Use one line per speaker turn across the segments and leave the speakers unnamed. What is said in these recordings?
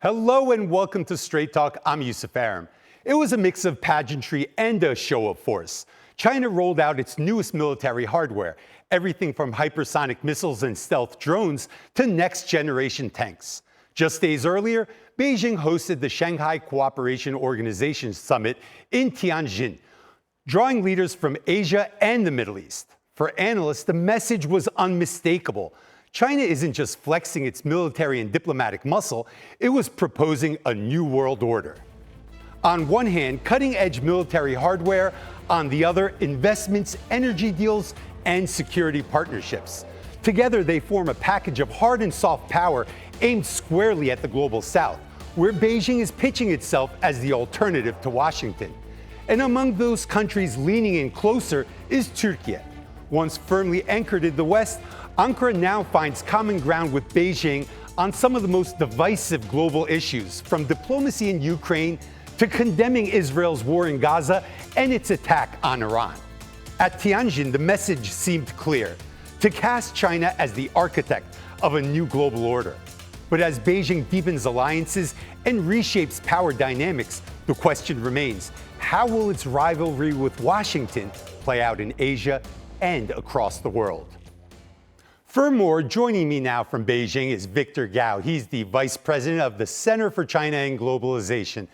Hello and welcome to Straight Talk. I'm Yusuf Aram. It was a mix of pageantry and a show of force. China rolled out its newest military hardware, everything from hypersonic missiles and stealth drones to next-generation tanks. Just days earlier, Beijing hosted the Shanghai Cooperation Organization summit in Tianjin, drawing leaders from Asia and the Middle East. For analysts, the message was unmistakable. China isn't just flexing its military and diplomatic muscle, it was proposing a new world order. On one hand, cutting-edge military hardware, on the other, investments, energy deals, and security partnerships. Together, they form a package of hard and soft power aimed squarely at the global south, where Beijing is pitching itself as the alternative to Washington. And among those countries leaning in closer is Türkiye. Once firmly anchored in the West, Ankara now finds common ground with Beijing on some of the most divisive global issues, from diplomacy in Ukraine to condemning Israel's war in Gaza and its attack on Iran. At Tianjin, the message seemed clear: to cast China as the architect of a new global order. But as Beijing deepens alliances and reshapes power dynamics, the question remains: how will its rivalry with Washington play out in Asia and across the world? For more, joining me now from Beijing is Victor Gao. He's the Vice President of the Center for China and Globalization.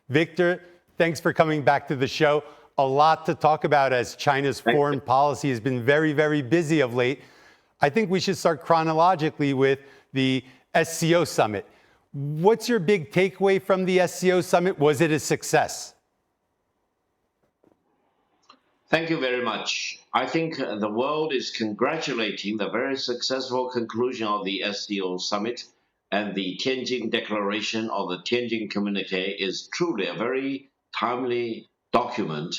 Victor, thanks for coming back to the show. A lot to talk about as China's foreign policy has been very, very busy of late. I think we should start chronologically with the SCO summit. What's your big takeaway from the SCO summit? Was it a success?
Thank you very much. I think the world is congratulating the very successful conclusion of the SCO summit, and the Tianjin Declaration or the Tianjin Communique is truly a very timely document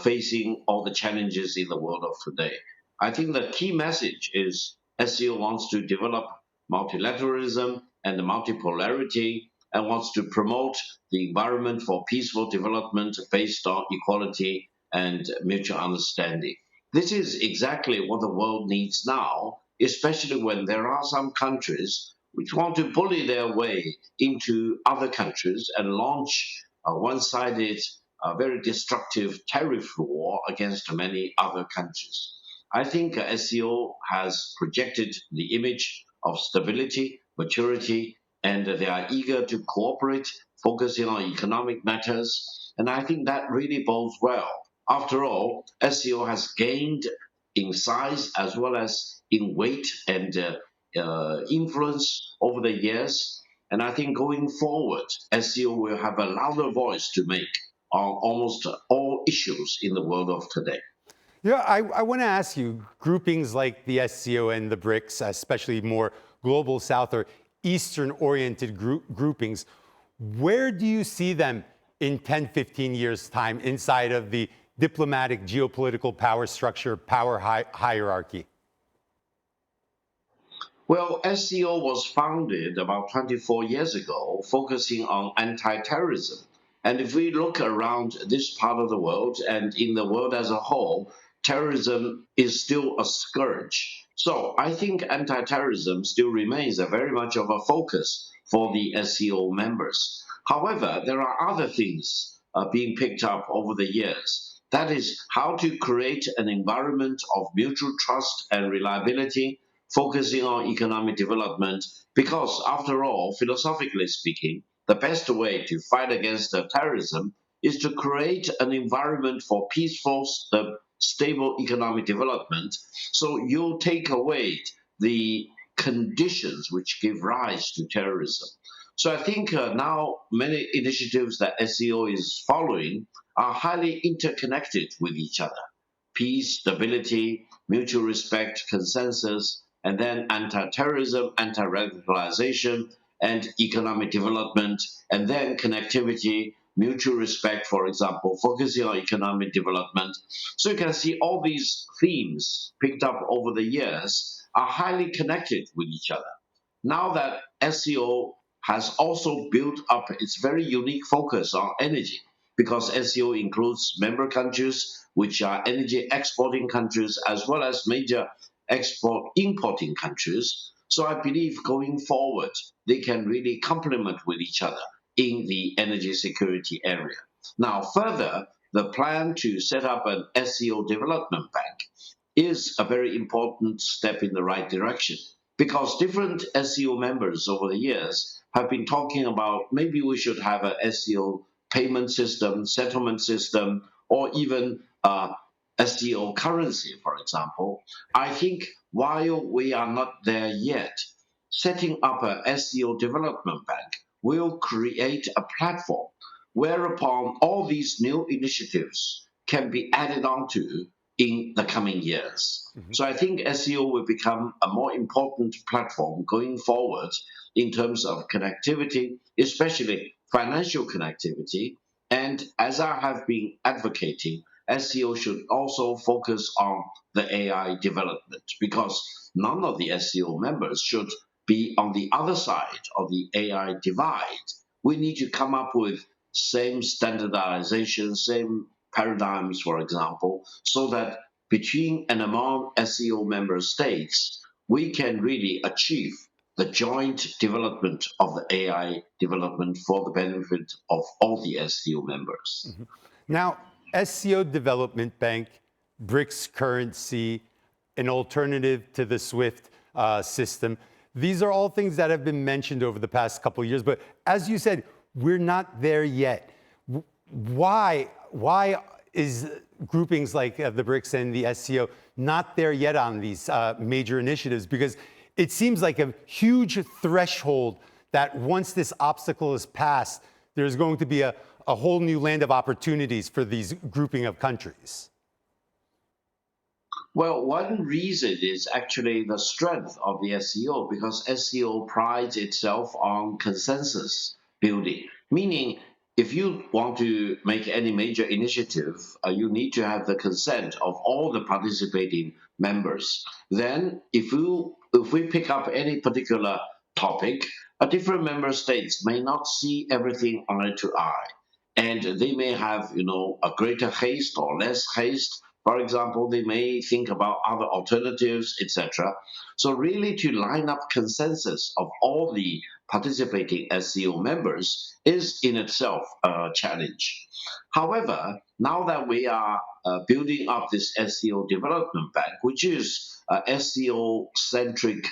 facing all the challenges in the world of today. I think the key message is SCO wants to develop multilateralism and multipolarity and wants to promote the environment for peaceful development based on equality and mutual understanding. This is exactly what the world needs now, especially when there are some countries which want to bully their way into other countries and launch a one-sided, very destructive tariff war against many other countries. I think SCO has projected the image of stability, maturity, and they are eager to cooperate, focusing on economic matters, and I think that really bodes well. After all, SCO has gained in size as well as in weight and influence over the years. And I think going forward, SCO will have a louder voice to make on almost all issues in the world of today.
Yeah, I want to ask you, groupings like the SCO and the BRICS, especially more global south or Eastern-oriented groupings, where do you see them in 10, 15 years' time inside of the diplomatic, geopolitical power structure, power hierarchy?
Well, SCO was founded about 24 years ago, focusing on anti-terrorism. And if we look around this part of the world and in the world as a whole, terrorism is still a scourge. So I think anti-terrorism still remains very much of a focus for the SCO members. However, there are other things being picked up over the years. That is how to create an environment of mutual trust and reliability, focusing on economic development, because after all, philosophically speaking, the best way to fight against terrorism is to create an environment for peaceful, stable economic development. So you take away the conditions which give rise to terrorism. So I think now many initiatives that SCO is following are highly interconnected with each other. Peace, stability, mutual respect, consensus, and then anti-terrorism, anti-radicalization, and economic development, and then connectivity, mutual respect, for example, focusing on economic development. So you can see all these themes picked up over the years are highly connected with each other. Now that SCO has also built up its very unique focus on energy, because SCO includes member countries which are energy exporting countries as well as major export-importing countries. So I believe going forward, they can really complement with each other in the energy security area. Now, further, the plan to set up an SEO development bank is a very important step in the right direction because different SEO members over the years have been talking about maybe we should have an SEO payment system, settlement system, or even SEO currency, for example. I think while we are not there yet, setting up a SEO development bank will create a platform whereupon all these new initiatives can be added onto in the coming years.
Mhm.
So I think SEO will become a more important platform going forward in terms of connectivity, especially financial connectivity. And as I have been advocating, SEO should also focus on the AI development because none of the SEO members should be on the other side of the AI divide. We need to come up with same standardization, same paradigms, for example, so that between and among SEO member states, we can really achieve the joint development of the AI development for the benefit of all the SEO members.
Mhm. Now, SEO Development Bank, BRICS currency, an alternative to the SWIFT system. These are all things that have been mentioned over the past couple of years. But as you said, we're not there yet. Why is groupings like the BRICS and the SCO not there yet on these major initiatives? Because it seems like a huge threshold that once this obstacle is passed, there's going to be a whole new land of opportunities for these grouping of countries.
Well, one reason is actually the strength of the SEO because SEO prides itself on consensus building, meaning if you want to make any major initiative, you need to have the consent of all the participating members. Then, if we pick up any particular topic, a different member states may not see everything eye to eye, and they may have, a greater haste or less haste. For example, they may think about other alternatives, etc. So really to line up consensus of all the participating SEO members is in itself a challenge. However, now that we are building up this SEO development bank, which is a SEO-centric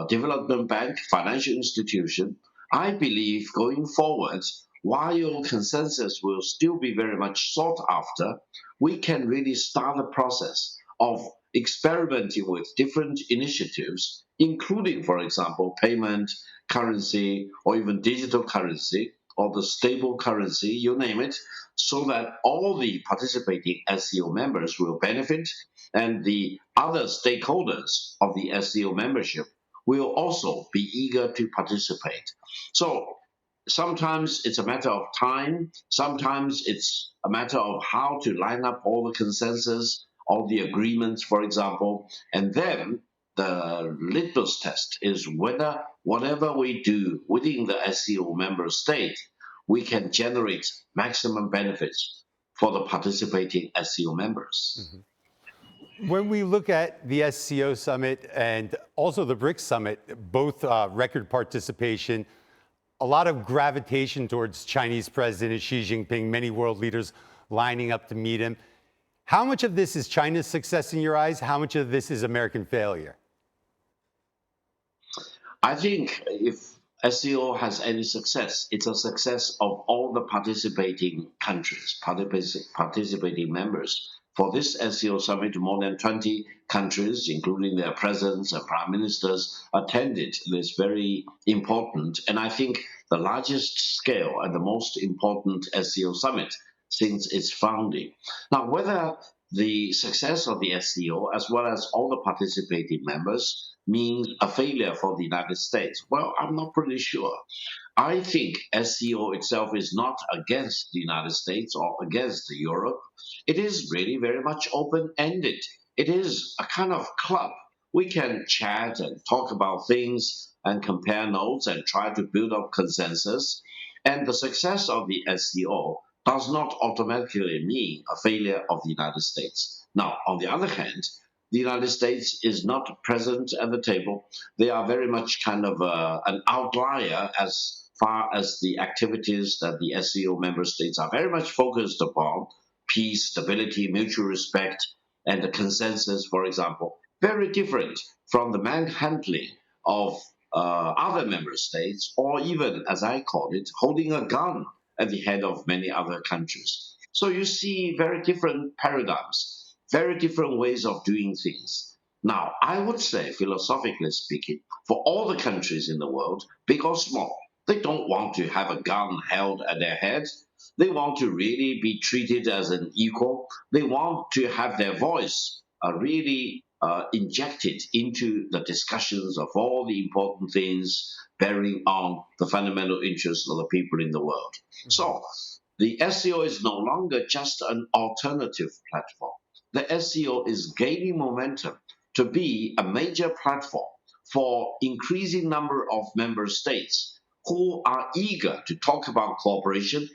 development bank, financial institution, I believe going forward, while consensus will still be very much sought after, we can really start the process of experimenting with different initiatives, including, for example, payment, currency, or even digital currency, or the stable currency, you name it, so that all the participating SEO members will benefit and the other stakeholders of the SEO membership will also be eager to participate. So sometimes it's a matter of time, sometimes it's a matter of how to line up all the consensus, all the agreements, for example, and then the litmus test is whether whatever we do within the SEO member state, we can generate maximum benefits for the participating SEO members.
Mhm. When we look at the SCO summit and also the BRICS summit, both record participation, a lot of gravitation towards Chinese President Xi Jinping, many world leaders lining up to meet him. How much of this is China's success in your eyes? How much of this is American failure?
I think if SEO has any success, it's a success of all the participating countries, participating members. For this SEO summit, more than 20 countries, including their presidents and prime ministers, attended this very important and I think the largest scale and the most important SEO summit since its founding. Now, whether the success of the SEO, as well as all the participating members, means a failure for the United States, well, I'm not pretty sure. I think SEO itself is not against the United States or against Europe. It is really very much open ended. It is a kind of club. We can chat and talk about things and compare notes and try to build up consensus. And the success of the SEO does not automatically mean a failure of the United States. Now, on the other hand, the United States is not present at the table. They are very much kind of an outlier as far as the activities that the SCO member states are very much focused upon: peace, stability, mutual respect, and the consensus, for example. Very different from the manhandling of other member states, or even, as I call it, holding a gun at the head of many other countries. So you see very different paradigms, very different ways of doing things. Now, I would say, philosophically speaking, for all the countries in the world, big or small, they don't want to have a gun held at their heads. They want to really be treated as an equal. They want to have their voice really injected into the discussions of all the important things bearing on the fundamental interests of the people in the world. So the SCO is no longer just an alternative platform. The SCO is gaining momentum to be a major platform for increasing number of member states who are eager to talk about cooperation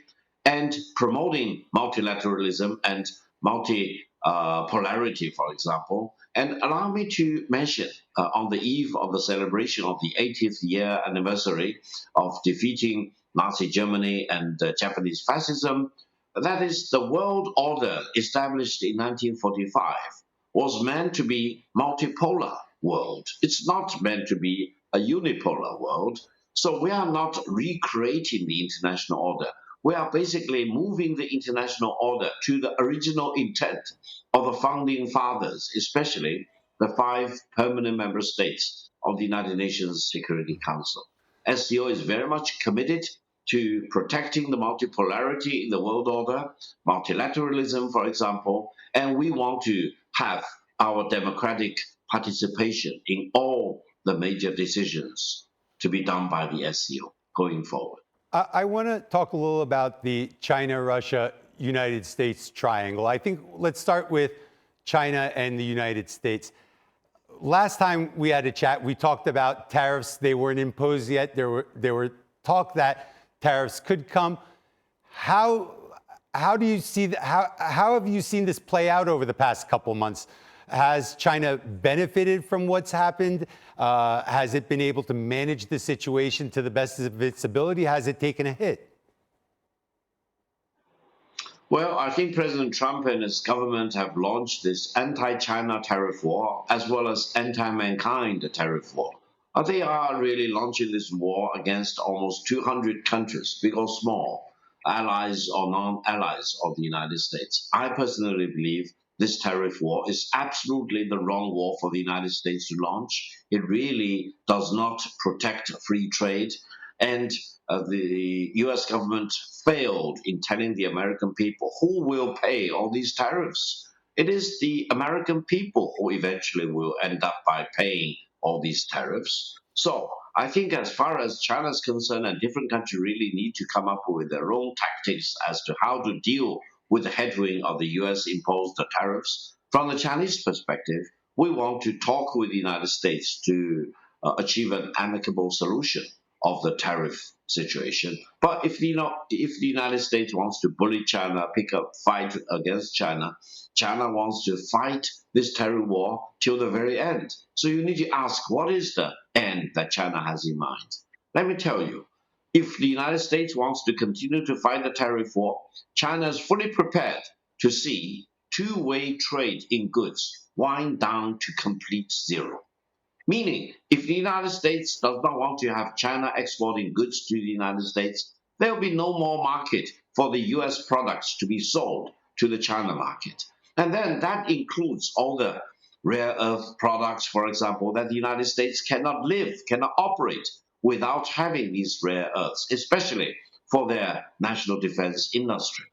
and promoting multilateralism and multipolarity, for example. And allow me to mention, on the eve of the celebration of the 80th year anniversary of defeating Nazi Germany and Japanese fascism, that is, the world order established in 1945 was meant to be multipolar world. It's not meant to be a unipolar world. So we are not recreating the international order. We are basically moving the international order to the original intent of the founding fathers, especially the 5 permanent member states of the United Nations Security Council. SCO is very much committed to protecting the multipolarity in the world order, multilateralism, for example, and we want to have our democratic participation in all the major decisions to be done by the SCO going forward.
I want to talk a little about the China, Russia, United States triangle. I think let's start with China and the United States. Last time we had a chat, we talked about tariffs. They weren't imposed yet. There were talk that tariffs could come. How do you see how have you seen this play out over the past couple months? Has China benefited from what's happened? Has it been able to manage the situation to the best of its ability? Has it taken a hit?
Well, I think President Trump and his government have launched this anti-China tariff war as well as anti-mankind tariff war. They are really launching this war against almost 200 countries, big or small, allies or non-allies of the United States. I personally believe this tariff war is absolutely the wrong war for the United States to launch. It really does not protect free trade. And the US government failed in telling the American people who will pay all these tariffs. It is the American people who eventually will end up by paying all these tariffs. So I think as far as China is concerned, and different countries really need to come up with their own tactics as to how to deal with the headwind of the US imposed tariffs. From the Chinese perspective, we want to talk with the United States to achieve an amicable solution of the tariff situation. But if the United States wants to bully China, pick up fight against China, China wants to fight this tariff war till the very end. So you need to ask, what is the end that China has in mind? Let me tell you, if the United States wants to continue to fight the tariff war, China is fully prepared to see two-way trade in goods wind down to complete zero. Meaning, if the United States does not want to have China exporting goods to the United States, there will be no more market for the US products to be sold to the China market. And then that includes all the rare earth products, for example, that the United States cannot operate without having these rare earths, especially for their national defense industry.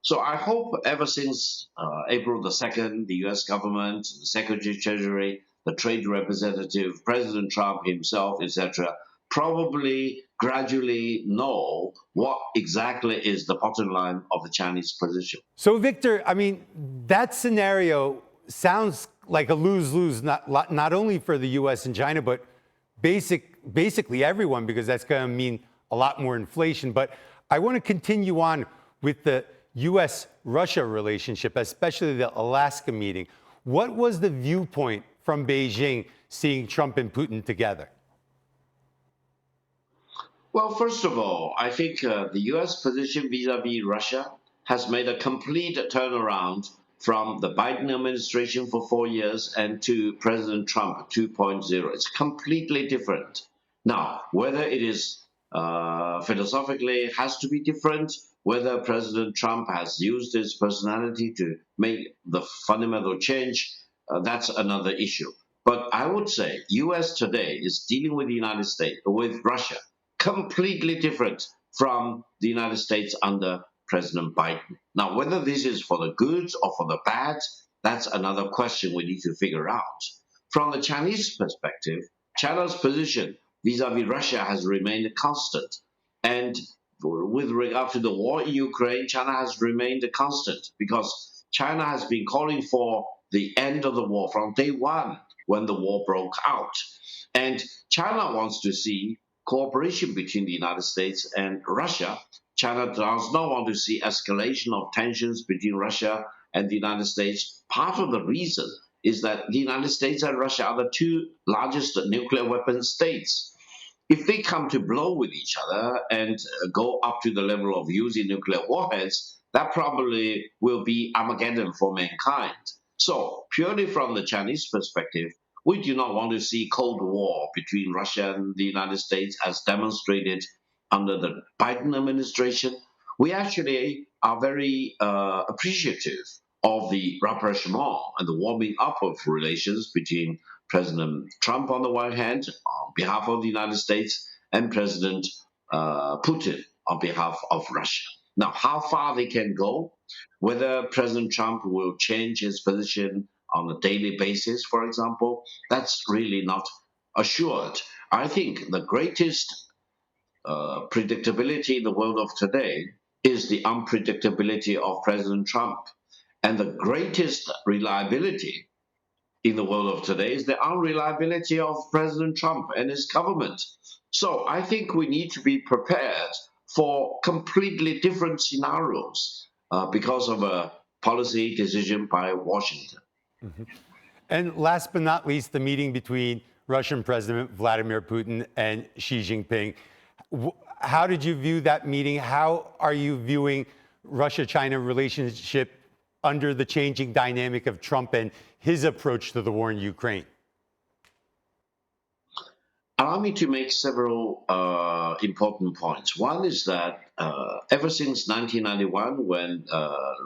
So I hope ever since April the 2nd, the US government, the Secretary of Treasury, the trade representative, President Trump himself, etc., probably gradually know what exactly is the bottom line of the Chinese position.
So, Victor, I mean, that scenario sounds like a lose-lose, not only for the US and China, but basically everyone, because that's going to mean a lot more inflation. But I want to continue on with the US-Russia relationship, especially the Alaska meeting. What was the viewpoint from Beijing seeing Trump and Putin together?
Well, first of all, I think the US position vis-a-vis Russia has made a complete turnaround from the Biden administration for 4 years and to President Trump 2.0. It's completely different. Now, whether it is philosophically has to be different, whether President Trump has used his personality to make the fundamental change, that's another issue. But I would say US today is dealing with the United States, with Russia, completely different from the United States under President Biden. Now, whether this is for the good or for the bad, that's another question we need to figure out. From the Chinese perspective, China's position vis-a-vis Russia has remained constant. And with regard to the war in Ukraine, China has remained constant because China has been calling for the end of the war from day one when the war broke out. And China wants to see cooperation between the United States and Russia. China does not want to see escalation of tensions between Russia and the United States. Part of the reason is that the United States and Russia are the two largest nuclear weapon states. If they come to blow with each other and go up to the level of using nuclear warheads, that probably will be Armageddon for mankind. So, purely from the Chinese perspective, we do not want to see Cold War between Russia and the United States as demonstrated under the Biden administration. We actually are very appreciative of the rapprochement and the warming up of relations between President Trump on the one hand, on behalf of the United States, and President Putin on behalf of Russia. Now, how far they can go, whether President Trump will change his position on a daily basis, for example, that's really not assured. I think the greatest predictability in the world of today is the unpredictability of President Trump. And the greatest reliability in the world of today is the unreliability of President Trump and his government. So I think we need to be prepared for completely different scenarios because of a policy decision by Washington.
Mm-hmm. And last but not least, the meeting between Russian President Vladimir Putin and Xi Jinping. How did you view that meeting? How are you viewing Russia-China relationship under the changing dynamic of Trump and his approach to the war in Ukraine?
Allow me to make several important points. One is that ever since 1991, when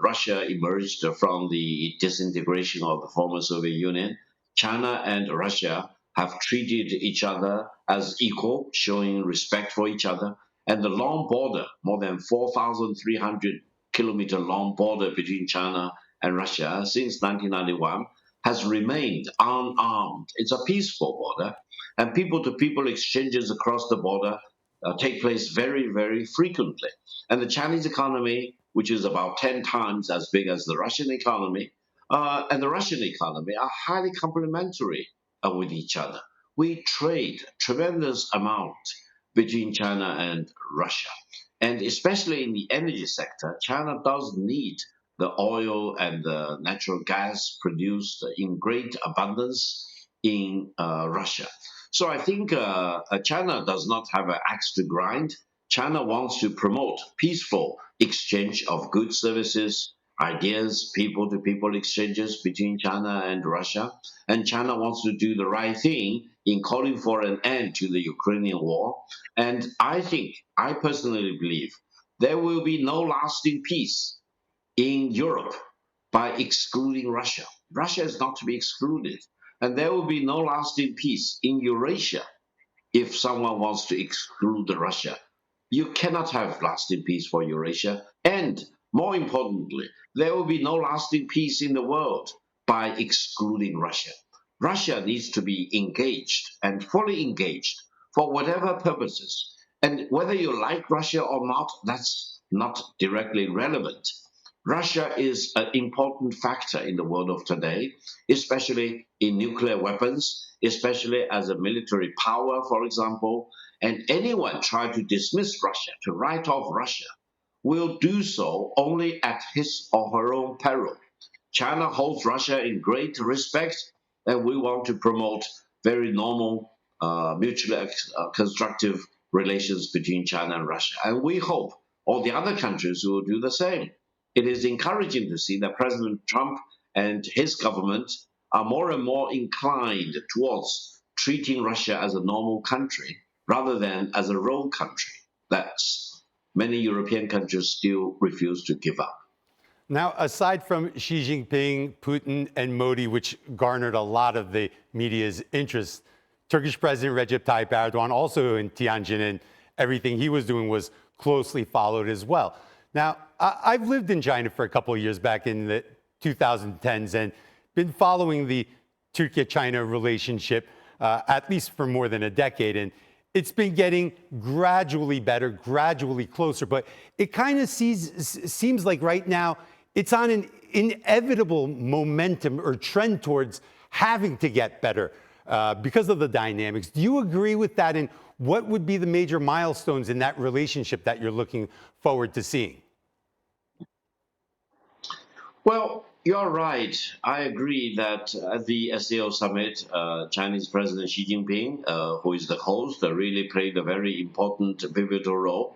Russia emerged from the disintegration of the former Soviet Union, China and Russia have treated each other as equal, showing respect for each other. And the long border, more than 4,300-kilometer long border between China and Russia since 1991, has remained unarmed. It's a peaceful border, and people-to-people exchanges across the border take place very, very frequently. And the Chinese economy, which is about 10 times as big as the Russian economy, and the Russian economy are highly complementary with each other. We trade tremendous amount between China and Russia. And especially in the energy sector, China does need the oil and the natural gas produced in great abundance in Russia. So I think China does not have an axe to grind. China wants to promote peaceful exchange of goods, services, ideas, people-to-people exchanges between China and Russia. And China wants to do the right thing in calling for an end to the Ukrainian war. And I personally believe, there will be no lasting peace in Europe by excluding Russia. Russia is not to be excluded. And there will be no lasting peace in Eurasia if someone wants to exclude Russia. You cannot have lasting peace for Eurasia. And more importantly, there will be no lasting peace in the world by excluding Russia. Russia needs to be engaged and fully engaged for whatever purposes. And whether you like Russia or not, that's not directly relevant. Russia is an important factor in the world of today, especially in nuclear weapons, especially as a military power, for example. And anyone trying to dismiss Russia, to write off Russia, will do so only at his or her own peril. China holds Russia in great respect, and we want to promote very normal, mutually constructive relations between China and Russia. And we hope all the other countries will do the same. It is encouraging to see that President Trump and his government are more and more inclined towards treating Russia as a normal country rather than as a rogue country that many European countries still refuse to give up.
Now, aside from Xi Jinping, Putin, and Modi, which garnered a lot of the media's interest, Turkish President Recep Tayyip Erdogan, also in Tianjin, and everything he was doing was closely followed as well. Now, I've lived in China for a couple of years back in the 2010s and been following the Türkiye-China relationship at least for more than a decade. And it's been getting gradually better, gradually closer. But it kind of seems like right now it's on an inevitable momentum or trend towards having to get better because of the dynamics. Do you agree with that? And what would be the major milestones in that relationship that you're looking forward to seeing?
Well, you're right. I agree that at the SCO summit, Chinese President Xi Jinping, who is the host, really played a very important, pivotal role.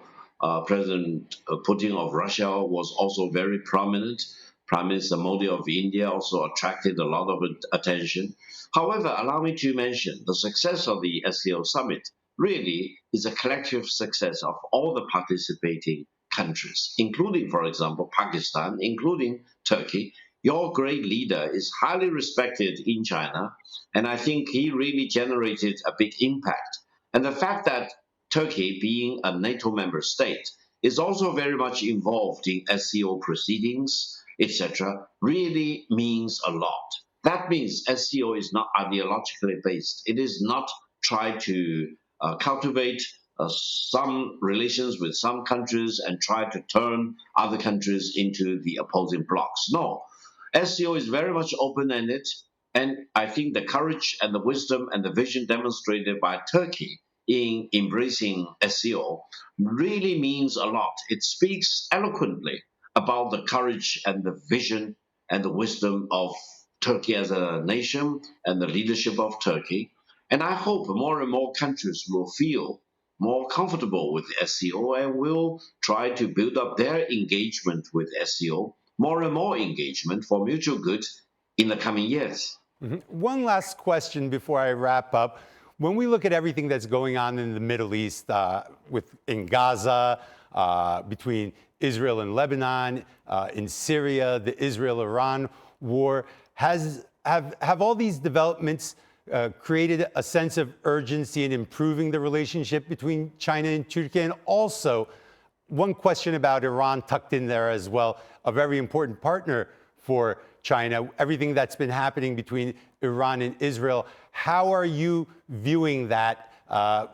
President Putin of Russia was also very prominent. Prime Minister Modi of India also attracted a lot of attention. However, allow me to mention the success of the SCO summit really is a collective success of all the participating countries, including, for example, Pakistan, including Turkey. Your great leader is highly respected in China, and I think he really generated a big impact. And the fact that Turkey, being a NATO member state, is also very much involved in SCO proceedings, etc., really means a lot. That means SCO is not ideologically based. It is not try to cultivate some relations with some countries and try to turn other countries into the opposing blocs. No, SCO is very much open-ended, and I think the courage and the wisdom and the vision demonstrated by Turkey in embracing SCO really means a lot. It speaks eloquently about the courage and the vision and the wisdom of Turkey as a nation and the leadership of Turkey. And I hope more and more countries will feel more comfortable with SCO and will try to build up their engagement with SCO, more and more engagement for mutual good in the coming years.
One last question before I wrap up. When we look at everything that's going on in the Middle East, in Gaza, between Israel and Lebanon, in Syria, the Israel-Iran war, have all these developments created a sense of urgency in improving the relationship between China and Turkey? And also, one question about Iran tucked in there as well, a very important partner for China, everything that's been happening between Iran and Israel. How are you viewing that?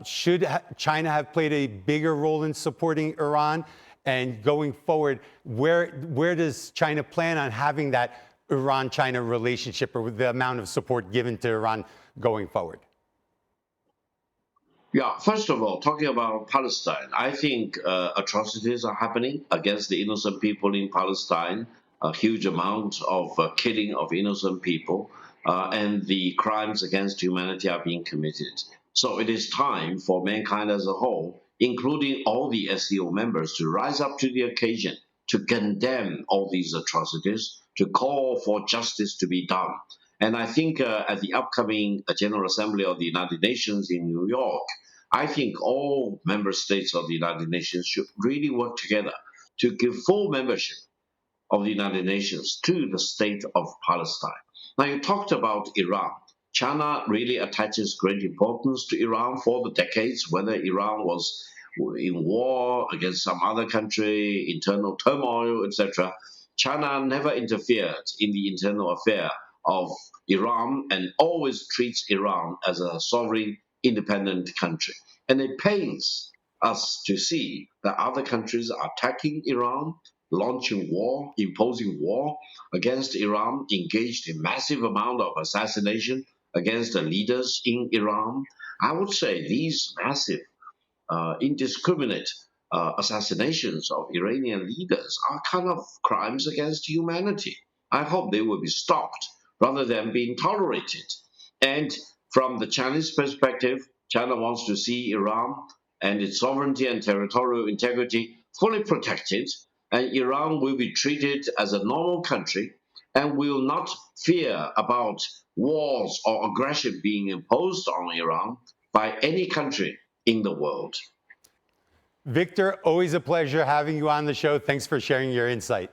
Should China have played a bigger role in supporting Iran? And going forward, where does China plan on having that Iran-China relationship, or with the amount of support given to Iran going forward?
Yeah, first of all, talking about Palestine, I think atrocities are happening against the innocent people in Palestine, a huge amount of killing of innocent people, and the crimes against humanity are being committed. So it is time for mankind as a whole, including all the SCO members, to rise up to the occasion, to condemn all these atrocities, to call for justice to be done. And I think at the upcoming General Assembly of the United Nations in New York, I think all member states of the United Nations should really work together to give full membership of the United Nations to the state of Palestine. Now, you talked about Iran. China really attaches great importance to Iran for the decades, whether Iran was in war against some other country, internal turmoil, etc. China never interfered in the internal affair of Iran and always treats Iran as a sovereign, independent country. And it pains us to see that other countries are attacking Iran, launching war, imposing war against Iran, engaged in massive amount of assassination against the leaders in Iran. I would say these massive, indiscriminate assassinations of Iranian leaders are kind of crimes against humanity. I hope they will be stopped rather than being tolerated. And from the Chinese perspective, China wants to see Iran and its sovereignty and territorial integrity fully protected, and Iran will be treated as a normal country and will not fear about wars or aggression being imposed on Iran by any country in the world.
Victor, always a pleasure having you on the show. Thanks for sharing your insight.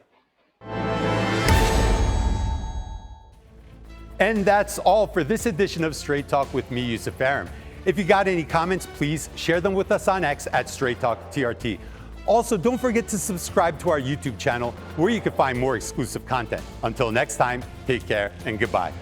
And that's all for this edition of Straight Talk with me, Yusuf Aram. If you got any comments, please share them with us on X at Straight Talk TRT. Also, don't forget to subscribe to our YouTube channel where you can find more exclusive content. Until next time, take care and goodbye.